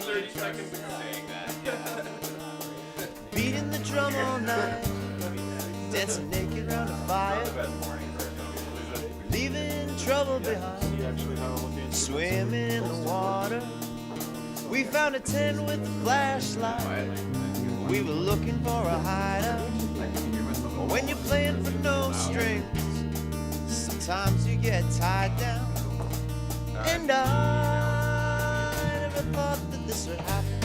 30 seconds of saying that. Beating the drum all night, dancing naked around a fire, leaving trouble behind, swimming in the water. We found a tent with a flashlight, we were looking for a hideout. When you're playing for no strings, sometimes you get tied down. And I never thought that this would happen.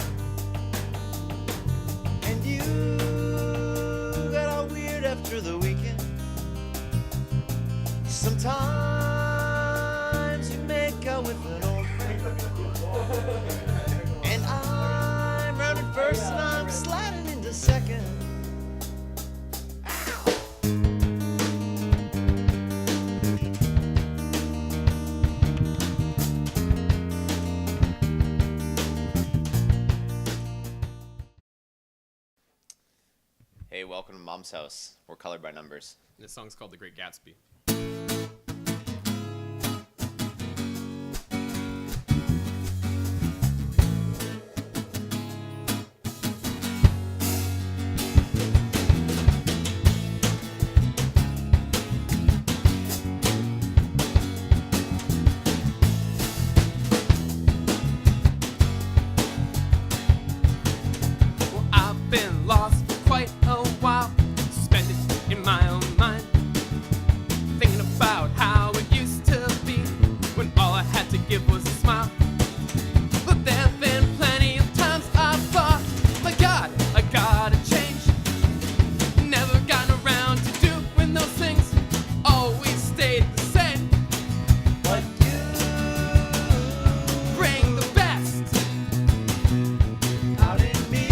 And you got all weird after the weekend. Sometimes you make out with an old friend. And I'm rounding first and I'm sliding into second. Hey, welcome to Mom's House. We're colored by numbers. This song's called The Great Gatsby. Well, I've been lost for quite a while. Spend it in my own mind, thinking about how it used to be when all I had to give was a smile. But there have been plenty of times I thought, my God, I gotta change. Never gotten around to doing those things, always stayed the same. But Bring the best. out in me,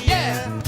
Yeah.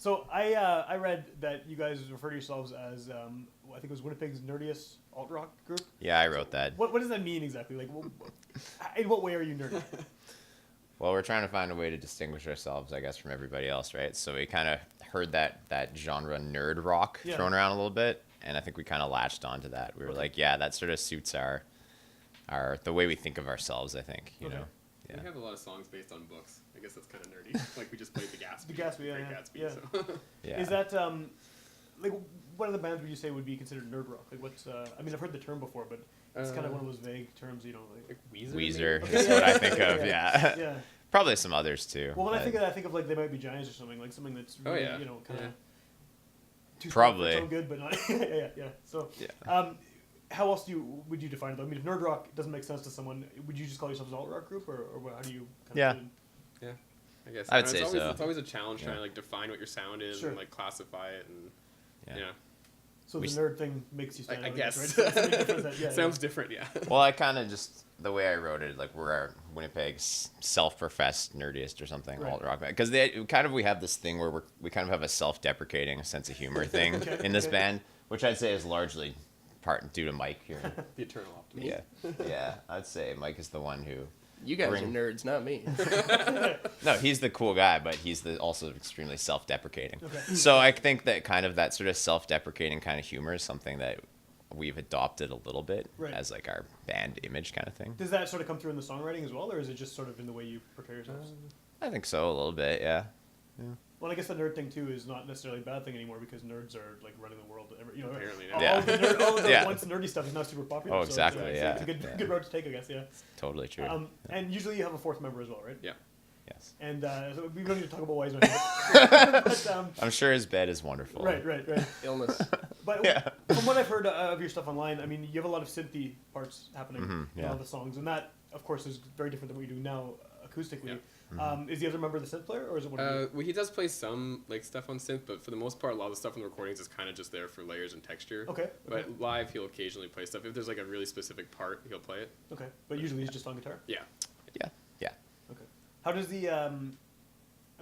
So I read that you guys refer to yourselves as I think it was Winnipeg's Nerdiest alt rock group. Yeah, I wrote that. What does that mean exactly? Like, in what way are you nerdy? Well, we're trying to find a way to distinguish ourselves, I guess, from everybody else, right? So we kind of heard that genre nerd rock thrown around a little bit, and I think we kind of latched onto that. We were like, yeah, that sort of suits our the way we think of ourselves, I think, you know. Yeah. We have a lot of songs based on books. I guess that's kind of nerdy. Like we just played the Gatsby. The Gatsby, Great Gatsby. yeah. So. Yeah. Is that like what other bands would you say would be considered nerd rock? Like what's I mean I've heard the term before, but it's kind of one of those vague terms you don't like. Weezer Okay, is what I think of. Yeah. Yeah. Probably some others too. Well, when I think of that, I think of like They Might Be Giants or something, like something that's really, you know, kind of too Probably. so good, but not. yeah. So, how else would you define it? I mean, if nerd rock doesn't make sense to someone, would you just call yourself an alt rock group, or how do you? Kind of Yeah, I guess. I would say so. It's always a challenge trying to like define what your sound is and like classify it and yeah. So the nerd thing makes you stand out. I guess. Right? Sounds different, yeah. Well, I kind of just, the way I wrote it, like we're Winnipeg's self-professed nerdiest or something, alt rock band. Because we have this thing where we kind of have a self-deprecating sense of humor thing in this band, which I'd say is largely part due to Mike here. The eternal optimist. Yeah. I'd say Mike is the one who... You guys are nerds, not me. No, he's the cool guy, but he's also extremely self-deprecating. Okay. So I think that kind of that sort of self-deprecating kind of humor is something that we've adopted a little bit as like our band image kind of thing. Does that sort of come through in the songwriting as well, or is it just sort of in the way you portray yourselves? I think so, a little bit, yeah. Well, I guess the nerd thing too is not necessarily a bad thing anymore because nerds are like running the world. You know, apparently, all the once nerdy stuff is now super popular. Oh, exactly, so it's a good road to take, I guess. Yeah. Totally true. And usually you have a fourth member as well, right? Yeah. Yes. And so we don't need to talk about why he's not here. But, I'm sure his bed is wonderful. Right. Illness. But from what I've heard of your stuff online, I mean, you have a lot of synthy parts happening in all the songs, and that, of course, is very different than what you do now acoustically. Yeah. Is the other member the synth player, or is it one of you? Well, he does play some like stuff on synth, but for the most part, a lot of the stuff in the recordings is kind of just there for layers and texture. Okay. But live, he'll occasionally play stuff. If there's like a really specific part, he'll play it. Okay. But usually he's just on guitar? Yeah. Okay. How does the, I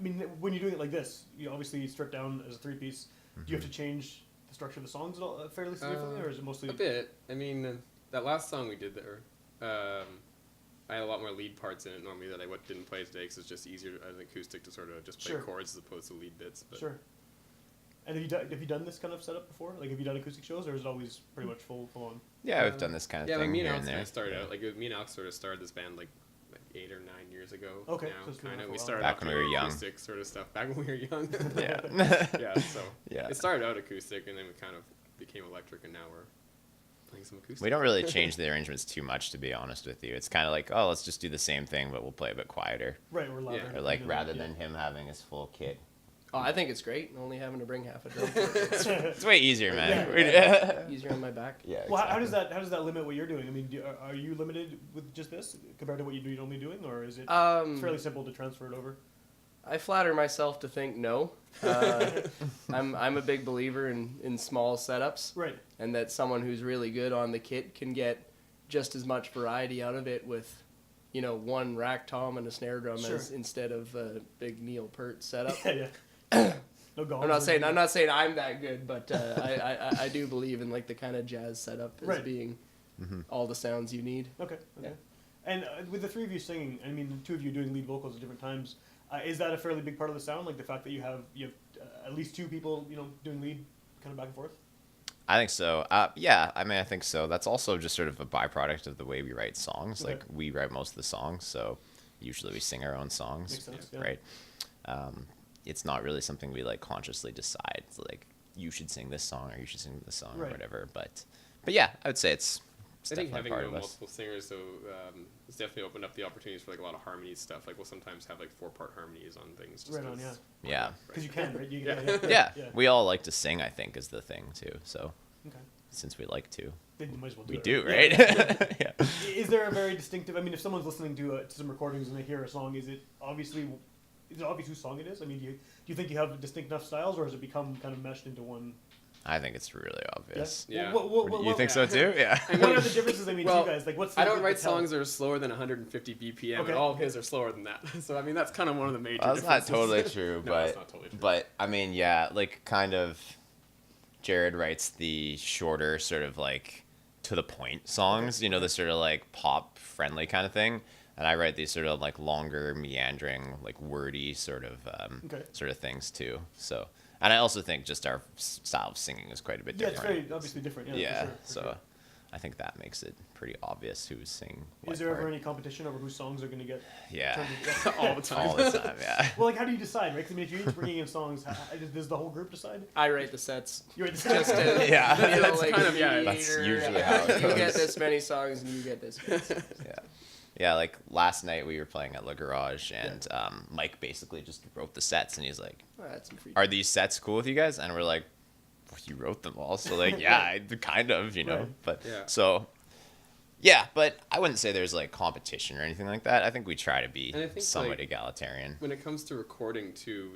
mean, when you're doing it like this, you obviously stripped down as a three-piece. Do you have to change the structure of the songs at all, fairly significantly, or is it mostly... A bit. I mean, that last song we did there, I had a lot more lead parts in it normally that I didn't play today because it's just easier as an acoustic to sort of just play chords as opposed to lead bits. But. Sure. And have you done this kind of setup before? Like, have you done acoustic shows, or is it always pretty much full on? Yeah, we've done this kind of thing. Yeah, me and here Alex and kind there. of started out. Like, me and Alex sort of started this band like 8 or 9 years ago. Okay. Now, So kind of. we started back out when we were young. acoustic sort of stuff. Back when we were young. Yeah. So Yeah. it started out acoustic, and then we kind of became electric, and now we're playing some acoustic. We don't really change the arrangements too much, to be honest with you. It's kind of like, oh, let's just do the same thing, but we'll play a bit quieter. Right, we're louder. Or like, rather than him having his full kit. Oh, I think it's great. Only having to bring half a drum. It's way easier, man. Easier on my back. Yeah. Well, how does that limit what you're doing? I mean, are you limited with just this compared to what you're normally doing, or is it fairly simple to transfer it over? I flatter myself to think no. I'm a big believer in small setups, Right. and that someone who's really good on the kit can get just as much variety out of it with, you know, one rack tom and a snare drum as instead of a big Neil Peart setup. Yeah. No I'm not saying I'm that good, but I do believe in like the kind of jazz setup as being all the sounds you need. Okay. Yeah. And with the three of you singing, I mean, the two of you doing lead vocals at different times, is that a fairly big part of the sound? Like the fact that you have at least two people, you know, doing lead kind of back and forth? I think so. Yeah, I mean, I think so. That's also just sort of a byproduct of the way we write songs. Okay. Like, we write most of the songs, so usually we sing our own songs. Makes sense, yeah. Right? It's not really something we, like, consciously decide. It's like, you should sing this song, or you should sing this song, or whatever. But yeah, I would say it's I think having part of us. multiple singers, though, it's definitely opened up the opportunities for like a lot of harmony stuff. Like we'll sometimes have like 4-part harmonies on things. Just Right on, yeah. Yeah. Because you can, right? Yeah. We all like to sing, I think, is the thing, too. So, since we like to. Then you might as well do we it. do, right? Yeah. Is there a very distinctive, I mean, if someone's listening to some recordings and they hear a song, is it obvious whose song it is? I mean, do you think you have distinct enough styles, or has it become kind of meshed into one I think it's really obvious. Yeah. You think so too? Yeah. What are the differences? I mean, well, to you guys, like, what's I the don't write tell? songs that are slower than 150 BPM, Okay. and all of his are slower than that. So I mean, that's kind of one of the major. Well, that's not differences. totally true, No, but that's not totally true. but I mean, yeah, like kind of. Jared writes the shorter, sort of like to the point songs, you know, the sort of like pop friendly kind of thing, and I write these sort of like longer, meandering, like wordy sort of things too. So, and I also think just our style of singing is quite a bit different. Yeah, it's very obviously different. Yeah, Yeah, for sure. I think that makes it pretty obvious who's singing. Is there ever any competition over whose songs are going to get? Yeah. turned into- all the time. All the time, yeah. Well, like, how do you decide, right? 'Cause, I mean, if you're each bringing in songs, does the whole group decide? I wrate the sets. You're at the Just to, Yeah. you know, That's like, kind of- yeah, that's mediator, usually how it You get goes. this many songs and you get this many. Yeah. Yeah, like last night we were playing at La Garage, and Mike basically just wrote the sets, and he's like, Oh, that's some free "Are these sets cool with you guys?" And we're like, well, "You wrote them all, so like, yeah, kind of, you know." Right. But Yeah. so, yeah, but I wouldn't say there's like competition or anything like that. I think we try to be And I think, somewhat like, egalitarian. When it comes to recording too,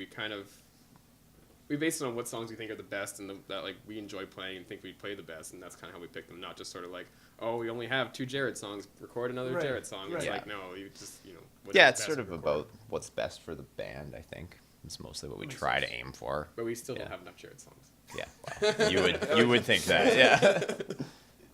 we base it on what songs we think are the best and that like we enjoy playing and think we play the best, and that's kind of how we pick them. Not just sort of like, oh, we only have 2 Jared songs, record another Right, Jared song. It's right. like, no, you just what's Yeah, the it's best sort of we record. about what's best for the band. I think it's mostly what we Makes try sense. to aim for. But we still Yeah. don't have enough Jared songs. Yeah, well, you would think that. Yeah.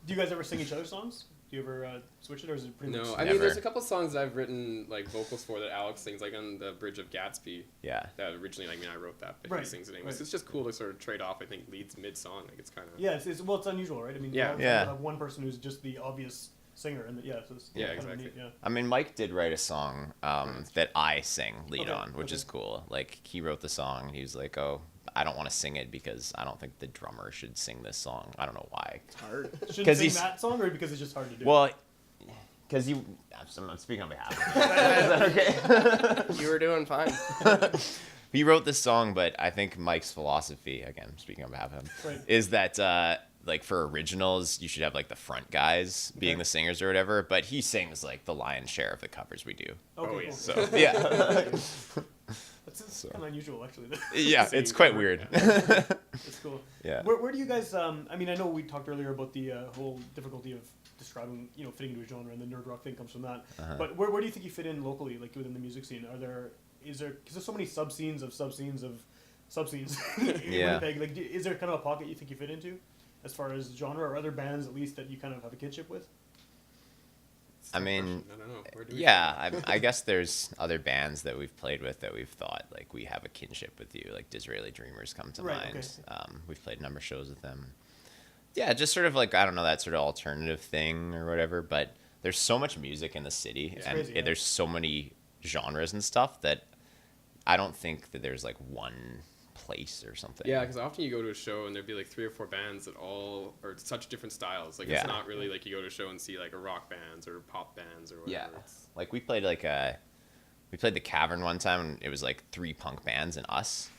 Do you guys ever sing each other's songs? Do you ever switch it, or is it pretty No, much? I mean, there's Never. a couple songs that I've written like vocals for that Alex sings, like on the Bridge of Gatsby. Yeah. That originally, like, I wrote that, but Right, he sings it anyways. right. It's just cool to sort of trade off. I think leads mid-song, like it's kind of Yeah, it's unusual, right? I mean, Yeah. you Yeah. have one person who's just the obvious singer, and so it's Yeah, kind of exactly. neat, yeah. I mean, Mike did write a song that I sing lead Okay, on, which okay. is cool. Like, he wrote the song, and he was like, "Oh, I don't want to sing it because I don't think the drummer should sing this song. I don't know why." It's hard. Shouldn't 'Cause sing he's- that song, or because it's just hard to do. Well, because I'm speaking on behalf of him. Is that okay? You were doing fine. He wrote this song, but I think Mike's philosophy, again, speaking on behalf of him, Right. is that like for originals, you should have like the front guys being the singers or whatever. But he sings like the lion's share of the covers we do. Okay, Oh, cool. yeah. So yeah, That's kind of unusual, actually. yeah, it's quite weird. It's cool. Yeah. Where do you guys? I mean, I know we talked earlier about the whole difficulty of describing, fitting into a genre, and the nerd rock thing comes from that. But where do you think you fit in locally, like within the music scene? Is there because there's so many subscenes of subscenes of subscenes in Yeah. Winnipeg? Like, is there kind of a pocket you think you fit into, as far as genre or other bands at least that you kind of have a kinship with? I mean, I don't know. Where do we yeah, I guess there's other bands that we've played with that we've thought like we have a kinship with you. Like Disraeli Dreamers come to Right, mind. okay. We've played a number of shows with them. Yeah, just sort of like, I don't know, that sort of alternative thing or whatever. But there's so much music in the city, It's and crazy, yeah. there's so many genres and stuff that I don't think that there's like one place or something. Yeah, because often you go to a show and there'd be like 3 or 4 bands that all are such different styles. Like Yeah. it's not really like you go to a show and see like a rock bands or pop bands or whatever. Yeah, It's, like we played the Cavern one time, and it was like 3 punk bands and us,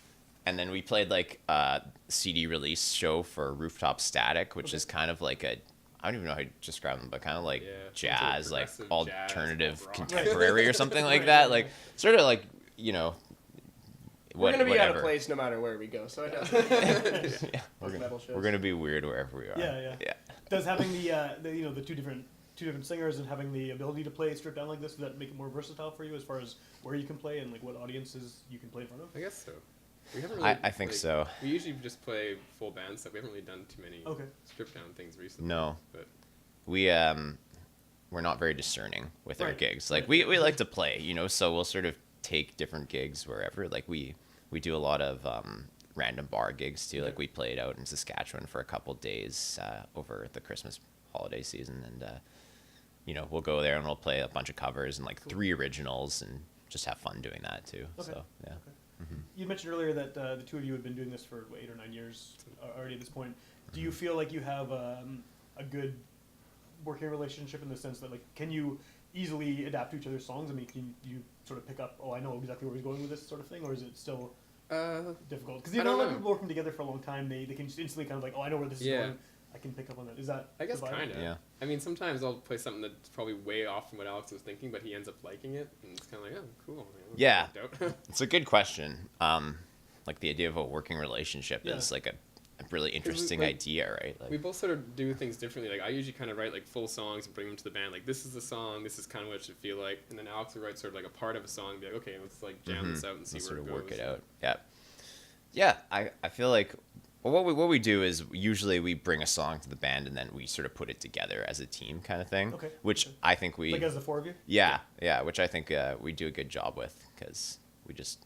and then we played like a CD release show for Rooftop Static, which is kind of like I don't even know how to describe them, but kind of like Yeah, some sort of jazz, like progressive alternative jazz, alt rock. contemporary or something like Right, that, right, like right. sort of like We're gonna be whatever. out of place no matter where we go, so it doesn't. Yeah, Those metal shows. we're gonna be weird wherever we are. Yeah. Does having the two different singers and having the ability to play stripped down like this, does that make it more versatile for you as far as where you can play and like what audiences you can play in front of? I guess so. We haven't really, I think like, so. We usually just play full band stuff. We haven't really done too many Okay. stripped down things recently. No. But We're not very discerning with our Right. gigs. Like Right. we like to play, so we'll sort of take different gigs wherever. Like we do a lot of random bar gigs too. Like we played out in Saskatchewan for a couple days over the Christmas holiday season, and we'll go there and we'll play a bunch of covers and like 3 originals and just have fun doing that too. Okay. So yeah. You mentioned earlier that the two of you had been doing this for 8 or 9 years already at this point. Do you feel like you have a good working relationship in the sense that, like, can you easily adapt to each other's songs? I mean, can you sort of pick up, I know exactly where he's going with this sort of thing, or is it still difficult? Because I a don't lot of know. people working together for a long time, they can just instantly kind of like, I know where this is Yeah. going. I can pick up on that. Is that I guess the vibe? kind of. Yeah. I mean, sometimes I'll play something that's probably way off from what Alex was thinking, but he ends up liking it, and it's kind of like, oh, cool. Yeah. Dope. It's a good question. Like the idea of a working relationship Yeah. is like a really interesting idea, right? We both sort of do things differently. Like I usually kind of write like full songs and bring them to the band. Like this is the song, this is kind of what it should feel like. And then Alex will write sort of like a part of a song, and be like, okay, let's like jam this out and see where it goes. Work it out. Yeah. Yeah, I feel like what we do is usually we bring a song to the band and then we sort of put it together as a team kind of thing. Okay. Which I think we like as the four of you. Yeah, which I think we do a good job with because we just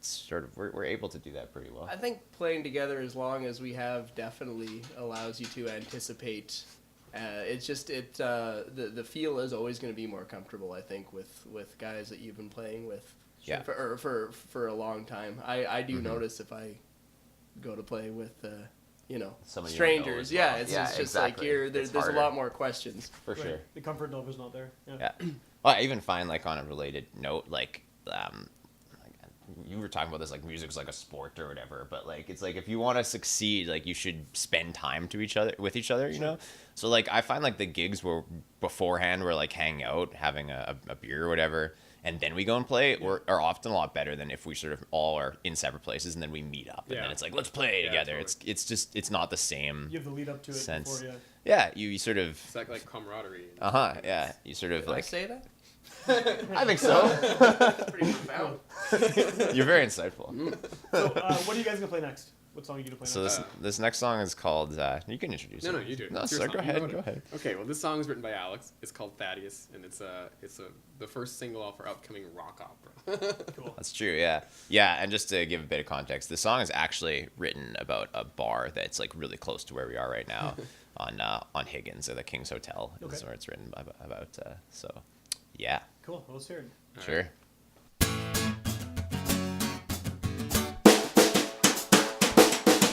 sort of we're able to do that pretty well. I think playing together as long as we have definitely allows you to anticipate. It's just the feel is always going to be more comfortable. I think with guys that you've been playing with. Yeah. For a long time. I do notice if I go to play with Someone strangers. You know It's just exactly. like there's a lot more questions. For sure. The comfort level is not there. Yeah. Well, I even find like on a related note, like you were talking about this, like music's like a sport or whatever, but like it's like if you want to succeed, like you should spend time with each other, you know. So like I find like the gigs were beforehand, we're like hanging out, having a beer or whatever, and then we go and play, are often a lot better than if we sort of all are in separate places and then we meet up and then it's like let's play together. Totally. It's not the same. You have the lead up to it sense. before, Yeah, you sort of. It's like camaraderie. Yeah, you sort of Did like. I say that? I think so. Pretty profound. You're very insightful. So, what are you guys gonna play next? What song are you gonna play next? So this next song is called. You can introduce it. No, you do. No, sir, go ahead. Okay, well, this song is written by Alex. It's called Thaddeus, and it's the first single off our upcoming rock opera. Cool. That's true. Yeah. And just to give a bit of context, the song is actually written about a bar that's like really close to where we are right now, on Higgins or the King's Hotel. Is where it's written about. So, yeah. Cool. Well, let's hear it. Sure.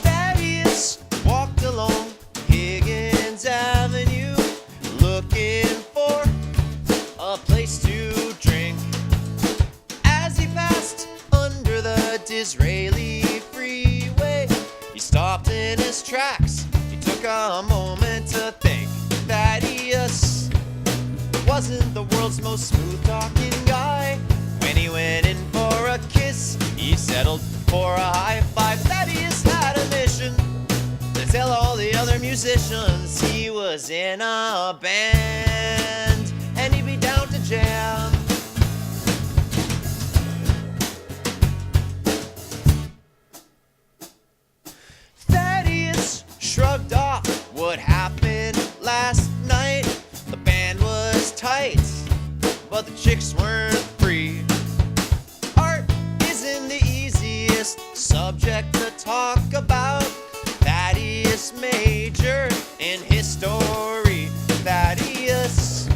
Thaddeus walked along Higgins Avenue, looking for a place to drink. As he passed under the Disraeli freeway, he stopped in his tracks. He took a moment to think. Thaddeus wasn't the world's most smooth-talking guy. When he went in for a kiss, he settled for a high five. Thaddeus had a mission to tell all the other musicians he was in a band and he'd be down to jam. Thaddeus shrugged off what happened last night. The band was tight, but the chicks weren't free. Art isn't the easiest subject to talk about. Thaddeus majored in history. Thaddeus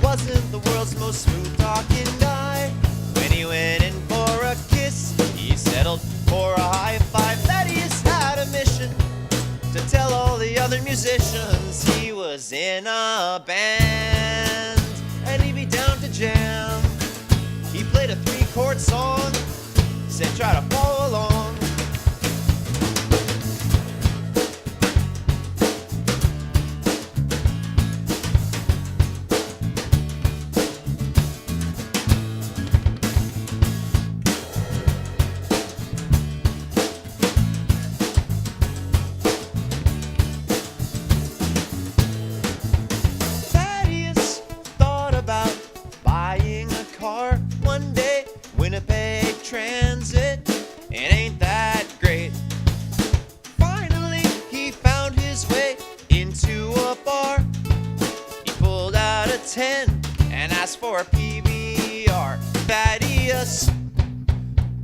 wasn't the world's most smooth-talking guy. When he went in for a kiss, he settled for a high five. Thaddeus had a mission to tell all the other musicians he was in a band and he'd be down to jam. He played a 3-chord song, said try to follow along. Thaddeus thought about buying a car one day. Winnipeg Transit, it ain't that great. Finally, he found his way into a bar. He pulled out a 10 and asked for a PBR. Thaddeus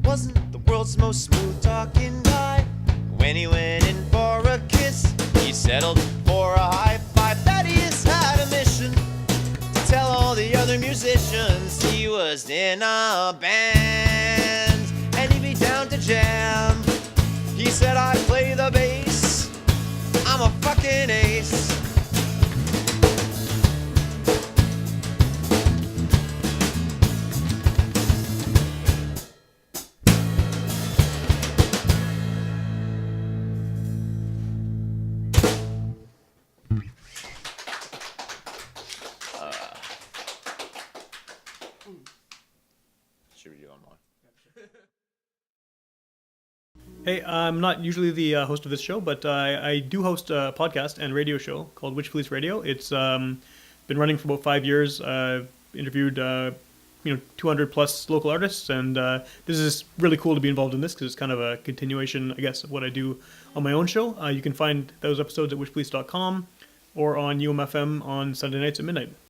wasn't the world's most smooth-talking guy. When he went in for a kiss, he settled for a high five. Thaddeus had a mission to tell all the other musicians he was in a band and he'd be down to jam. He said, I play the bass, I'm a fucking ace. Should we do one more? Hey, I'm not usually the host of this show, but I do host a podcast and radio show called Witch Police Radio. It's been running for about 5 years. I've interviewed 200 plus local artists, and this is really cool to be involved in this because it's kind of a continuation, I guess, of what I do on my own show. You can find those episodes at witchpolice.com or on UMFM on Sunday nights at midnight.